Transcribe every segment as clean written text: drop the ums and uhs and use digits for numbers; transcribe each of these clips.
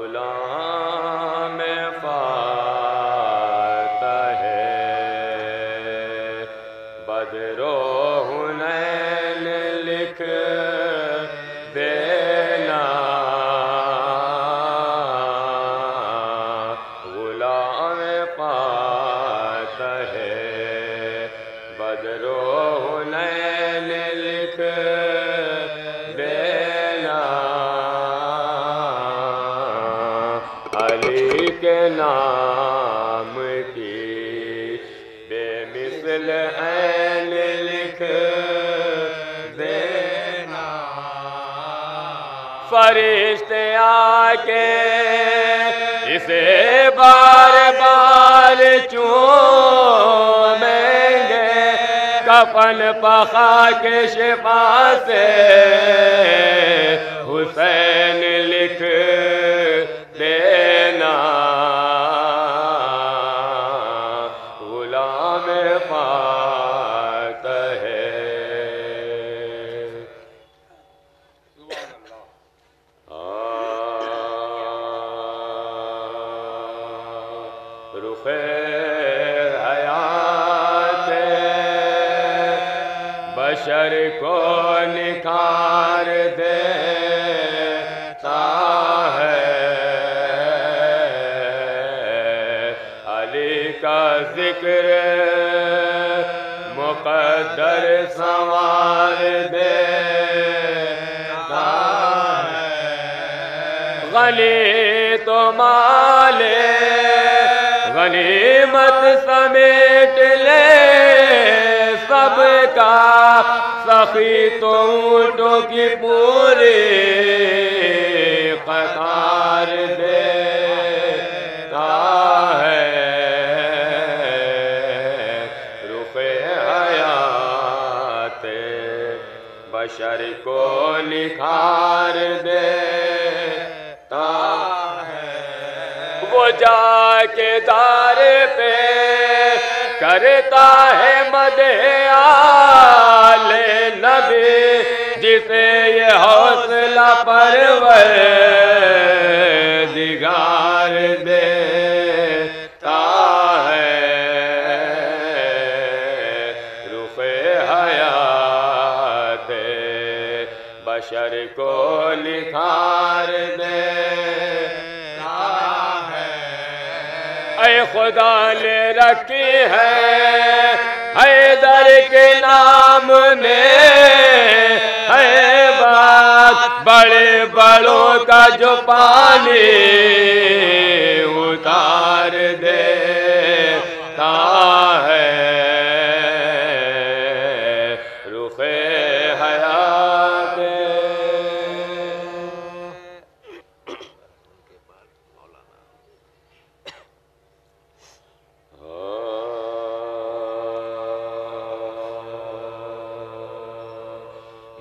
غلام فاتح بدر و حنین لکھ دینا، غلام فاتح بدر و حنین لکھ دینا، علی کے نام کی بے مثل عین لکھ دینا، فرشتے آ کے اسے بار بار چومیں گے، کفن پخا کے شفا سے حسین لکھ دینا، غلام فاتح رخ حیات بشر کو نکھار دیتا ہے، علی کا ذکر مقدر سنوار دیتا ہے، غنی تو مالے غنیمت سمیٹ لے سب کا، سخی تو اونٹوں کی پوری قطار دیتا ہے، رخ حیات بشر کو نکھار دیتا ہے، وہ جا کے دار پہ کرتا ہے مدح آل نبی، جسے یہ حوصلہ پروردگار دیتا ہے، رخ حیات بشر کو نکھار دیتا ہے، اے خدا نے رکھی ہے حیدر کے نام میں ہے بات، بڑے بڑوں کا جو پانی اتار دیتا ہے، رخ حیات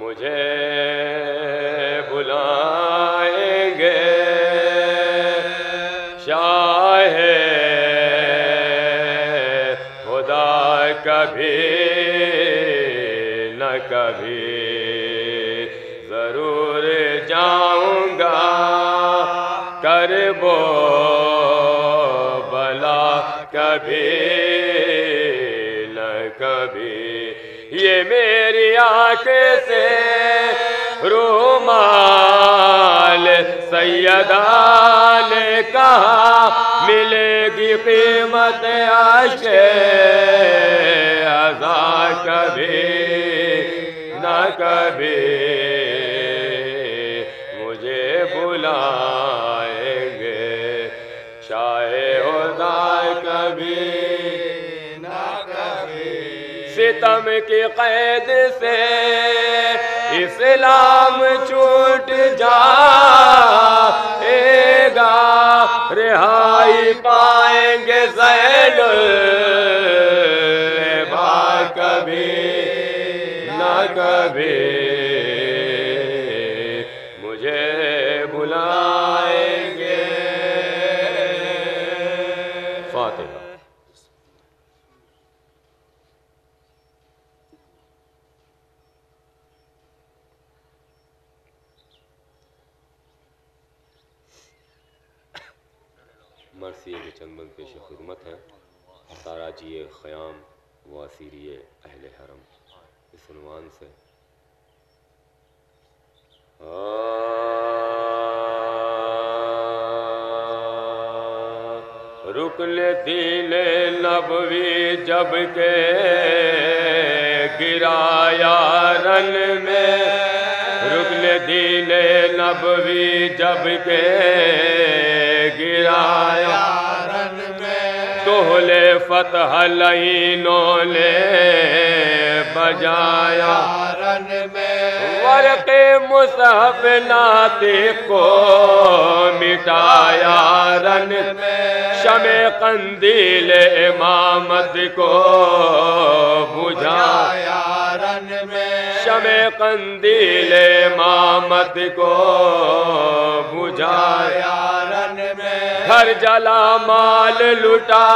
مجھے بلائیں گے شاہ خدا کبھی نہ کبھی، ضرور جاؤں گا کرب و بلا کبھی نہ کبھی، یہ میری آنکھ سے رومال سیدہ نے کہا، ملے گی قیمت عشق عزا کبھی نہ کبھی، مجھے بلائیں گے شاہ خدا کبھی نہ کبھی، ستم کی قید سے اسلام چھوٹ جائے گا، رہائی پائیں گے ذیل العباد کبھی نہ کبھی، مجھے بلائیں گے فاتحہ۔ مرثی کے چند بند پیش خدمت ہیں تاراجی خیام و اسیری اہل حرم اس عنوان سے رکن دین نبوی جب کے گرایا رن میں رکن دین نبوی جب کے گرایا رن میں دہل فتح لعینوں نے بجایا رن میں ورق مصحف ناطق کو مٹایا رن میں شمع قندیل امامت کو بجھایا رن میں شمع قندیل امامت کو بجھایا رن میں گھر جلا مال لٹا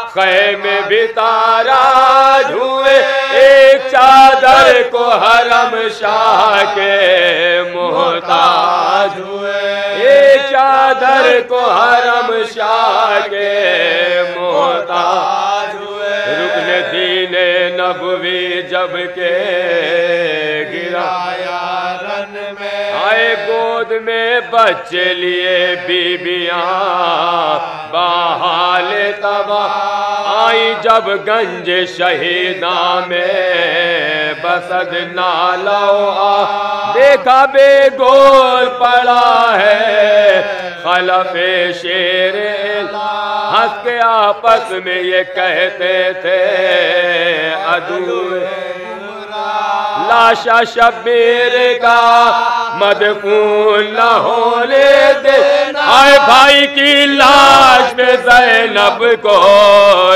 خیمے بھی تاراج ہوئے ایک چادر کو حرم شاہ کے محتاج ہوئے ایک چادر کو حرم شاہ کے محتاج ہوئے رکن دین نبوی جب کے گرایا رن میں آئے گود میں بچے لیے بیبیاں بحال تباہ آئی جب گنج شہیداں میں بسد نالو دیکھا بے گول پڑا ہے خلف شیر ہنس کے آپس میں یہ کہتے تھے عدو لاشا شبیر کا مدفون نہ ہونے دے آئے بھائی کی لاش پہ زینب کو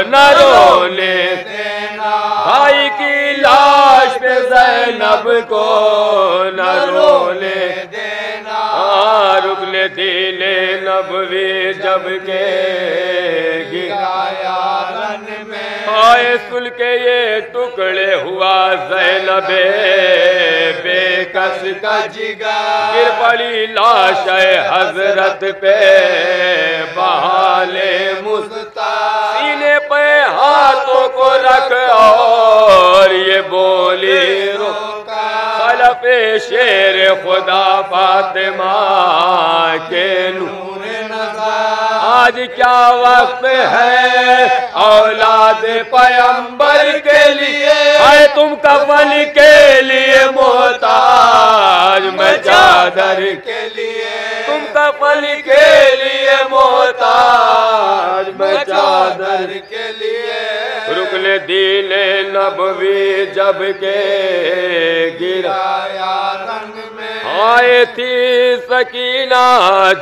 نہ رونے دینا بھائی کی لاش پہ زینب کو نہ رونے دینا رکن دین نبوی جب کے گرایا رن میں آئے سل کے یہ ٹکڑے ہوا زینب بے کس کا جگر گر پڑی لاش حضرت پہ بحال مصطفیٰ سینے پہ ہاتھوں کو رکھ اور یہ بولی خلف شیر خدا فاطمہ کے نور نظر آج کیا وقت ہے اولاد پیغمبر کے لیے ہے تم کفن کے لیے محتاج میں چادر کے لیے تم کفن کے لیے محتاج میں چادر کے لیے رکن دین نبوی جب کے گرایا رن میں آئے تھی سکینہ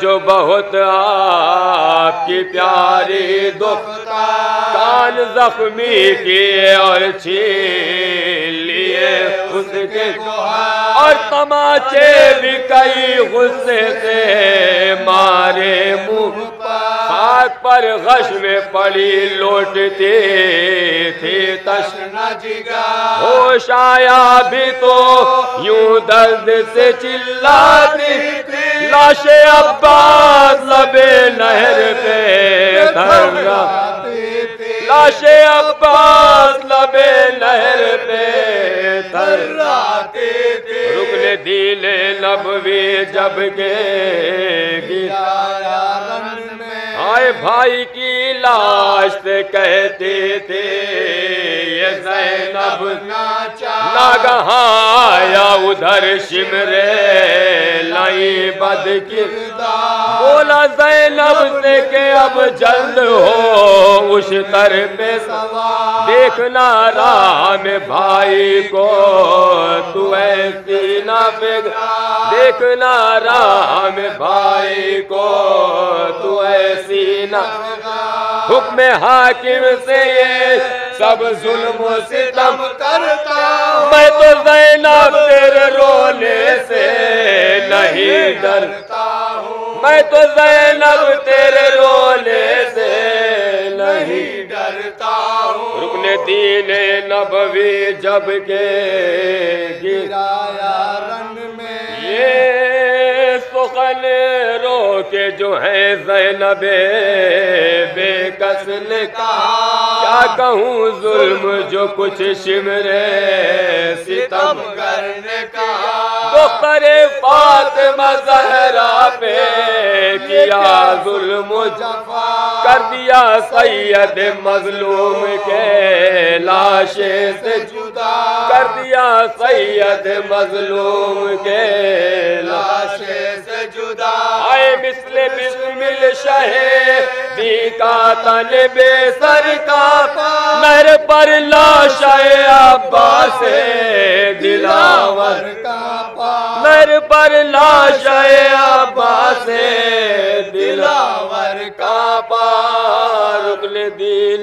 جو بہت آپ کی پیاری دختہ کان زخمی کیے اور چھین لیے اس کے اور تماچے بھی کئی غصے سے مارے منہ خاک پر غش میں پڑی لوٹتی تھی تشنہ جگر ہوش آیا بھی تو یوں درد سے چلاتی تھی لاش عباس لبے نہر پہ تھراتی تھی لاش عباس لبے نہر پہ تھراتی تھی رکن دین نبوی جب کے گرایا رن میں آئے بھائی کی لاش سے کہتے تھے یہ زینب ناگہاں آیا ادھر شمرے لائی بد کردار بولا زینب سے کہ اب جلد ہو اس تر پہ سوار دیکھنا راہ میں بھائی کو تو ایسی نہ بگڑا دیکھنا راہ میں بھائی کو تو ایسی نہ حکم حاکم سے یہ سب ظلم و ستم کرتا میں تو زینب تیرے رونے سے نہیں ڈرتا ہوں میں تو زینب تیرے رونے سے نہیں ڈرتا ہوں رکن دین نبوی جب کے گرایا رن میں یہ سخن رو کے جو ہیں زینب بے کس نے کہا کیا کہوں ظلم جو کچھ شمرے ستم کرنے کا دختر فاطمہ زہرا پہ کیا ظلم و جفا کر دیا سید مظلوم کے لاشے سے جدا کر دیا سید مظلوم کے لاشے سے جدا آئے مثل بسمل شہیدی کا تن بے سر کا مر پر لاشے عباس دلاور کا مر پر لاشے عباس دلاور کا رکن دین